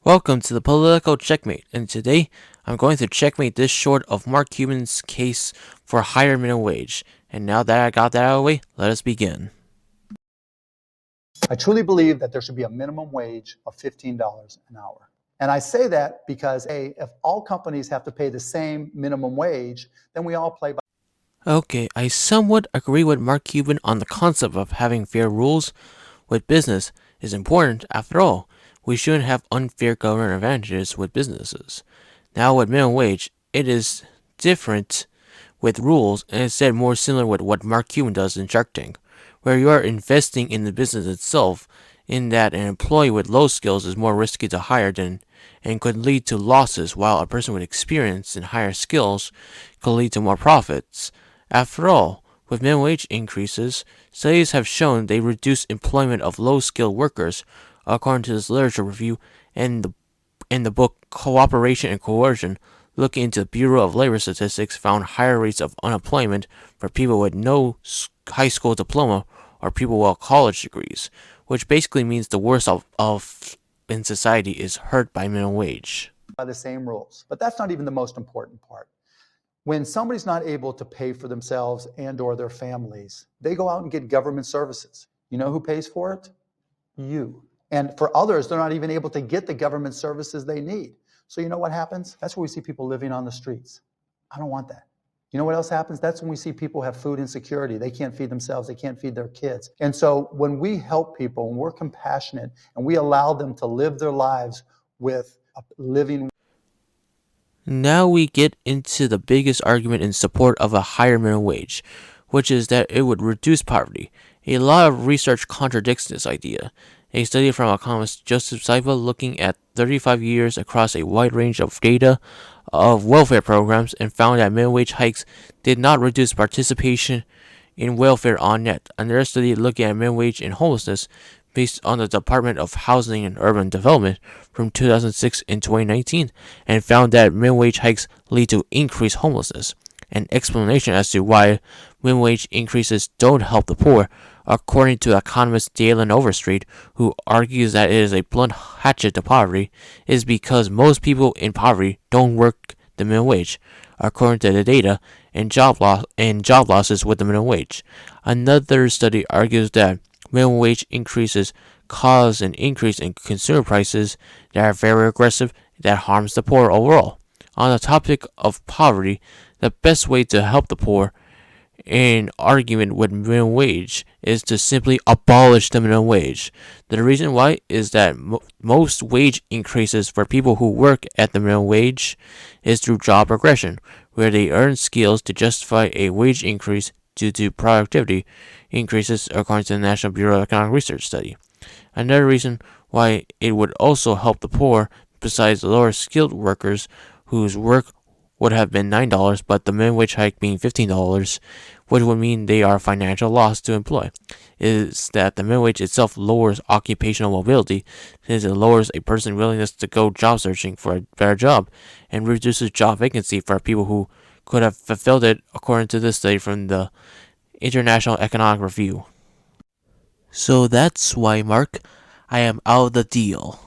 Welcome to the Political Checkmate, and today I'm going to checkmate this short of Mark Cuban's case for a higher minimum wage. And now that I got that out of the way, let us begin. I truly believe that there should be a minimum wage of $15 an hour. And I say that because, A, if all companies have to pay the same minimum wage, then we all play by. Okay, I somewhat agree with Mark Cuban on the concept of having fair rules with business is important. After all, we shouldn't have unfair government advantages with businesses. Now with minimum wage, it is different with rules and instead more similar with what Mark Cuban does in Shark Tank, where you are investing in the business itself, in that an employee with low skills is more risky to hire than and could lead to losses, while a person with experience and higher skills could lead to more profits. After all, with minimum wage increases, studies have shown they reduce employment of low-skilled workers, according to this literature review in the book Cooperation and Coercion. Looking into the Bureau of Labor Statistics found higher rates of unemployment for people with no high school diploma or people with college degrees, which basically means the worst of in society is hurt by minimum wage. The same rules. But that's not even the most important part. When somebody's not able to pay for themselves and or their families, they go out and get government services. You know who pays for it? You. And for others, they're not even able to get the government services they need. So you know what happens? That's where we see people living on the streets. I don't want that. You know what else happens? That's when we see people have food insecurity. They can't feed themselves. They can't feed their kids. And so when we help people and we're compassionate and we allow them to live their lives with a living. Now we get into the biggest argument in support of a higher minimum wage, which is that it would reduce poverty. A lot of research contradicts this idea. A study from economist Joseph Saiba, looking at 35 years across a wide range of data of welfare programs, and found that minimum wage hikes did not reduce participation in welfare on net. Another study looking at minimum wage and homelessness, based on the Department of Housing and Urban Development from 2006 and 2019, and found that minimum wage hikes lead to increased homelessness. An explanation as to why minimum wage increases don't help the poor, according to economist Dalen Overstreet, who argues that it is a blunt hatchet to poverty, is because most people in poverty don't work the minimum wage, according to the data, and job losses with the minimum wage. Another study argues that minimum wage increases cause an increase in consumer prices that are very aggressive, that harms the poor overall. On the topic of poverty, the best way to help the poor in argument with minimum wage is to simply abolish the minimum wage. The reason why is that most wage increases for people who work at the minimum wage is through job progression, where they earn skills to justify a wage increase due to productivity increases, according to the National Bureau of Economic Research study. Another reason why it would also help the poor, besides lower skilled workers whose work would have been $9, but the minimum wage hike being $15, which would mean they are a financial loss to employ, is that the minimum wage itself lowers occupational mobility, since it lowers a person's willingness to go job searching for a better job, and reduces job vacancy for people who could have fulfilled it, according to this study from the International Economic Review. So that's why, Mark, I am out of the deal.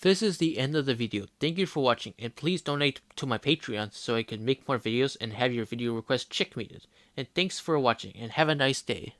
This is the end of the video. Thank you for watching, and please donate to my Patreon so I can make more videos and have your video requests checkmated. And thanks for watching, and have a nice day.